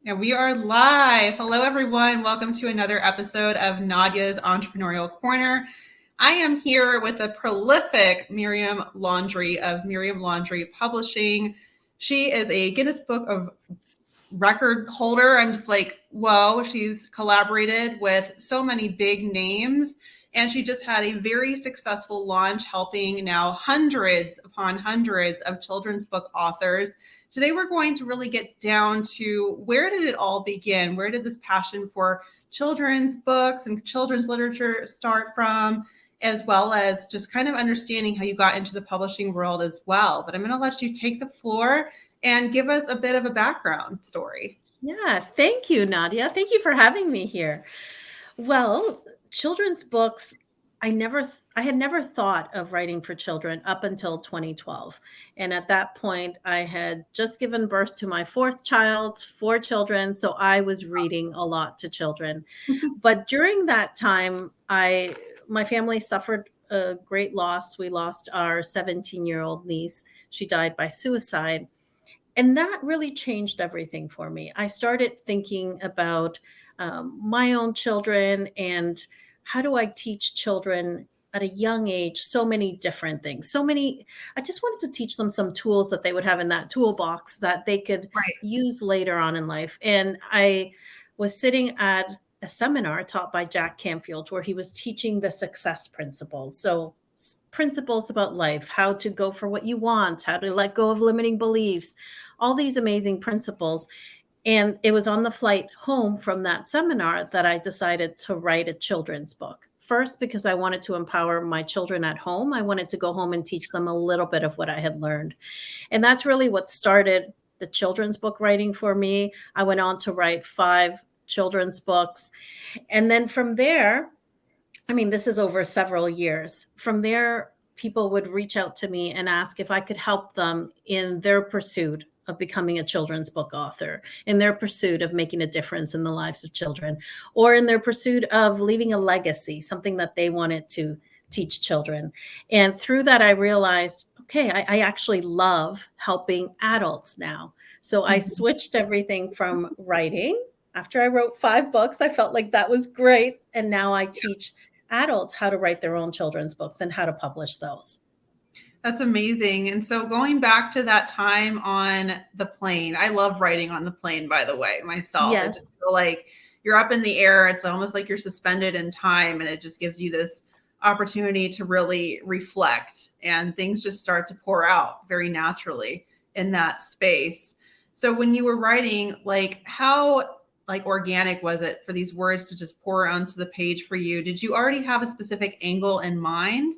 And we are live. Hello, everyone. Welcome to another episode of Nadya's Entrepreneurial Corner. I am here with a prolific Miriam Laundry of Miriam Laundry Publishing. She is a Guinness Book of Record holder. I'm just like, whoa, she's collaborated with so many big names. And she just had a very successful launch, helping now hundreds upon hundreds of children's book authors. Today, we're going to really get down to where did it all begin? Where did this passion for children's books and children's literature start from? As well as just kind of understanding how you got into the publishing world as well. But I'm going to let you take the floor and give us a bit of a background story. Yeah, thank you, Nadia. Thank you for having me here. Well, children's books, I had never thought of writing for children up until 2012. And at that point, I had just given birth to my fourth child, four children, so I was reading a lot to children. But during that time, my family suffered a great loss. We lost our 17-year-old niece. She died by suicide. And that really changed everything for me. I started thinking about my own children and how do I teach children at a young age so many different things. I just wanted to teach them some tools that they would have in that toolbox that they could Right. use later on in life. And I was sitting at a seminar taught by Jack Canfield where he was teaching the success principles. So principles about life, how to go for what you want, how to let go of limiting beliefs, all these amazing principles. And it was on the flight home from that seminar that I decided to write a children's book. First, because I wanted to empower my children at home. I wanted to go home and teach them a little bit of what I had learned. And that's really what started the children's book writing for me. I went on to write 5 children's books. And then from there, I mean, this is over several years. From there, people would reach out to me and ask if I could help them in their pursuit of becoming a children's book author, in their pursuit of making a difference in the lives of children, or in their pursuit of leaving a legacy, something that they wanted to teach children. And through that, I realized, okay, I actually love helping adults now. So I Mhm. switched everything from writing. After I wrote 5 books, I felt like that was great. And now I teach adults how to write their own children's books and how to publish those. That's amazing. And so going back to that time on the plane, I love writing on the plane, by the way, myself. I Yes. just feel like you're up in the air. It's almost like you're suspended in time, and it just gives you this opportunity to really reflect, and things just start to pour out very naturally in that space. So when you were writing, like how like organic was it for these words to just pour onto the page for you? Did you already have a specific angle in mind?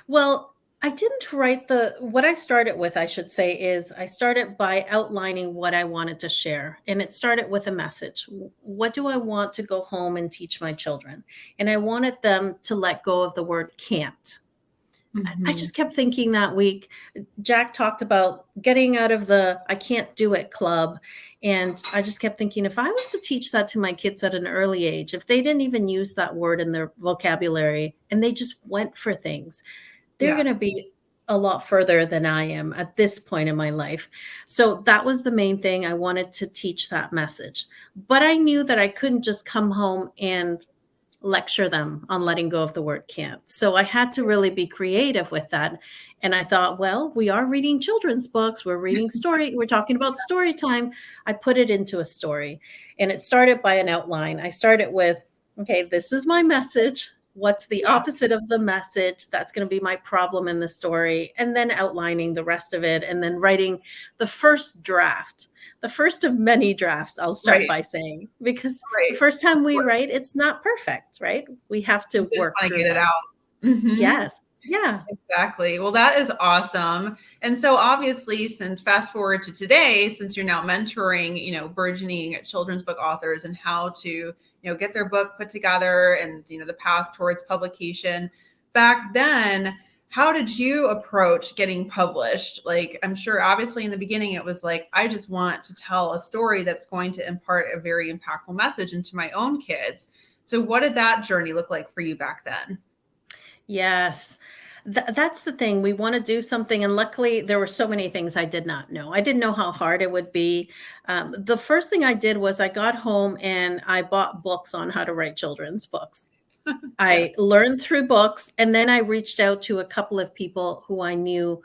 Well, I didn't write what I started with, I should say, is I started by outlining what I wanted to share. And it started with a message. What do I want to go home and teach my children? And I wanted them to let go of the word can't. I Mhm. just kept thinking that week. Jack talked about getting out of the I can't do it club. And I just kept thinking if I was to teach that to my kids at an early age, if they didn't even use that word in their vocabulary and they just went for things, they're Yeah. going to be a lot further than I am at this point in my life. So that was the main thing. I wanted to teach that message. But I knew that I couldn't just come home and lecture them on letting go of the word can't. So I had to really be creative with that. And I thought, well, we are reading children's books. We're talking about story time. I put it into a story. And it started by an outline. I started with, okay, this is my message. What's the Yeah. opposite of the message? That's going to be my problem in the story. And then outlining the rest of it and then writing the first draft, the first of many drafts, I'll start Right. by saying, because the Right. first Of time we course. write, it's not perfect, right? We have to You just work want to through get it that. out. Mhm. Yes. Yeah. Exactly. Well, that is awesome. And so obviously, since fast forward to today, since you're now mentoring, burgeoning children's book authors and how to, get their book put together and, the path towards publication. Back then, how did you approach getting published? Like, I'm sure obviously in the beginning it was like, I just want to tell a story that's going to impart a very impactful message into my own kids. So what did that journey look like for you back then? Yes. That's the thing. We want to do something. And luckily, there were so many things I did not know. I didn't know how hard it would be. The first thing I did was I got home and I bought books on how to write children's books. Yes. I learned through books, and then I reached out to a couple of people who I knew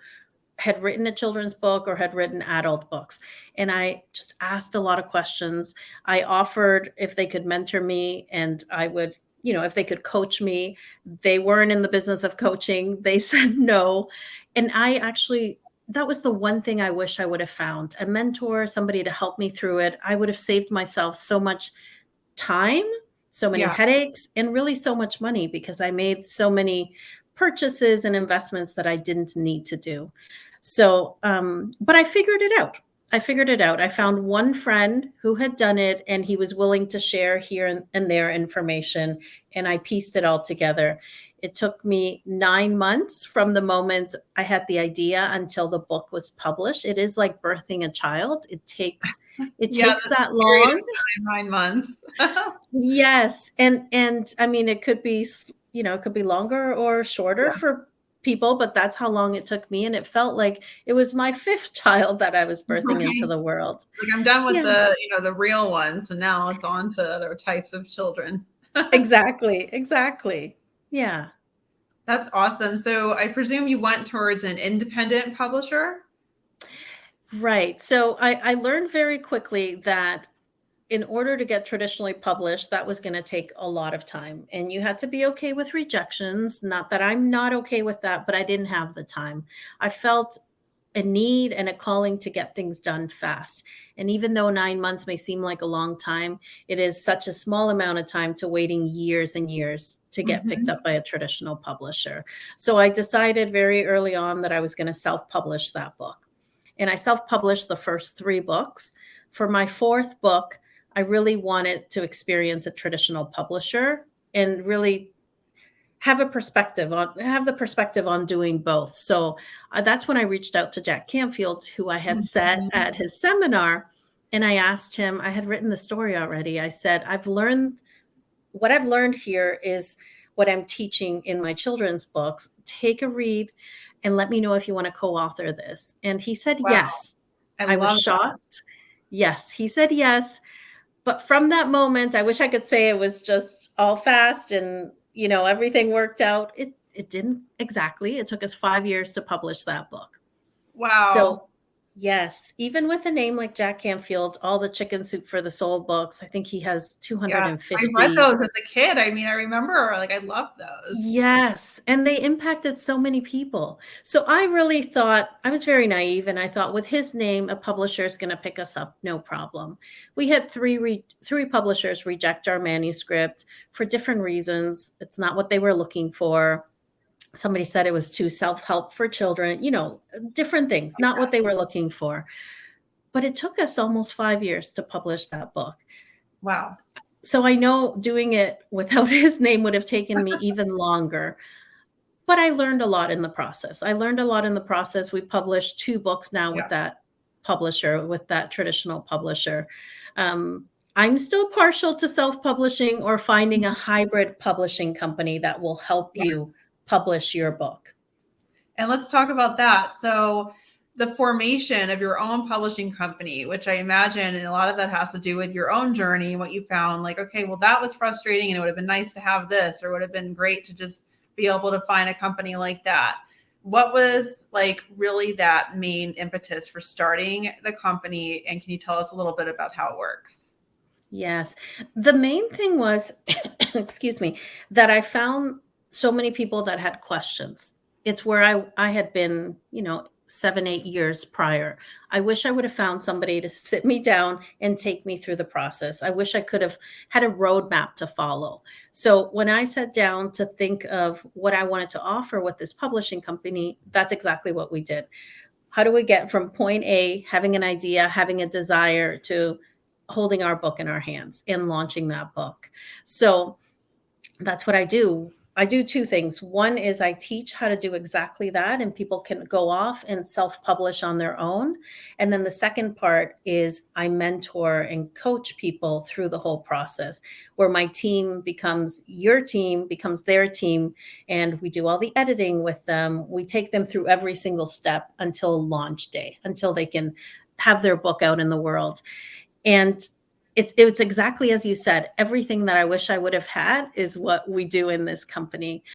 had written a children's book or had written adult books. And I just asked a lot of questions. I offered if they could mentor me and I would, if they could coach me. They weren't in the business of coaching. They said no. And I actually, that was the one thing I wish I would have found, a mentor, somebody to help me through it. I would have saved myself so much time, so many Yeah. headaches, and really so much money because I made so many purchases and investments that I didn't need to do. So, but I figured it out. I figured it out. I found one friend who had done it and he was willing to share here and there information, and I pieced it all together. It took me 9 months from the moment I had the idea until the book was published. It is like birthing a child. It Yeah, takes the that period of long. time, 9 months. Yes, and I mean, it could be, it could be longer or shorter Yeah. for people, but that's how long it took me, and it felt like it was my 5th child that I was birthing into Right. the world. Like I'm done with Yeah, the real ones, and now it's on to other types of children. exactly, exactly. Yeah, That's awesome. So I presume you went towards an independent publisher? right. So I learned very quickly that in order to get traditionally published, that was going to take a lot of time. And you had to be okay with rejections. Not that I'm not okay with that, but I didn't have the time. I felt a need and a calling to get things done fast. And even though 9 months may seem like a long time, it is such a small amount of time to waiting years and years to get picked Mhm. up by a traditional publisher. So I decided very early on that I was going to self publish that book. And I self published the first 3 books. For my 4th book, I really wanted to experience a traditional publisher and really have the perspective on doing both. So that's when I reached out to Jack Canfield, who I had set Mhm. at his seminar, and I asked him. I had written the story already. I said, what I've learned here is what I'm teaching in my children's books. Take a read and let me know if you want to co-author this. And he said Wow, yes. I I was love that. shocked. Yes, he said yes. But from that moment, I wish I could say it was just all fast and, everything worked out. It didn't exactly. It took us 5 years to publish that book. Wow. So, yes, even with a name like Jack Canfield, all the Chicken Soup for the Soul books, I think he has Yeah, I read 250. those as a kid. I mean, I remember, like, I loved those. Yes, and they impacted so many people. So I really thought I was very naive, and I thought with his name, a publisher is going to pick us up, no problem. We had three publishers reject our manuscript for different reasons. It's not what they were looking for. Somebody said it was too self-help for children, different things, not what they were looking for. But it took us almost 5 years to publish that book. Wow. So I know doing it without his name would have taken me even longer. But I learned a lot in the process. I learned a lot in the process. We published 2 books now with Yeah. that publisher, with that traditional publisher. I'm still partial to self-publishing or finding a hybrid publishing company that will help you Yes. publish your book. And let's talk about that. So, the formation of your own publishing company, which I imagine, and a lot of that has to do with your own journey and what you found, like, okay, well, that was frustrating and it would have been nice to have this, or it would have been great to just be able to find a company like that. What was like really that main impetus for starting the company? And can you tell us a little bit about how it works? Yes. The main thing was, excuse me, that I found so many people that had questions. It's where I had been, 7, 8 years prior. I wish I would have found somebody to sit me down and take me through the process. I wish I could have had a roadmap to follow. So when I sat down to think of what I wanted to offer with this publishing company, that's exactly what we did. How do we get from point A, having an idea, having a desire, to holding our book in our hands and launching that book? So that's what I do. I do two things. One is I teach how to do exactly that, and people can go off and self-publish on their own. And then the second part is I mentor and coach people through the whole process, where my team becomes your team, becomes their team, and we do all the editing with them. We take them through every single step until launch day, until they can have their book out in the world. And it's exactly as you said, everything that I wish I would have had is what we do in this company.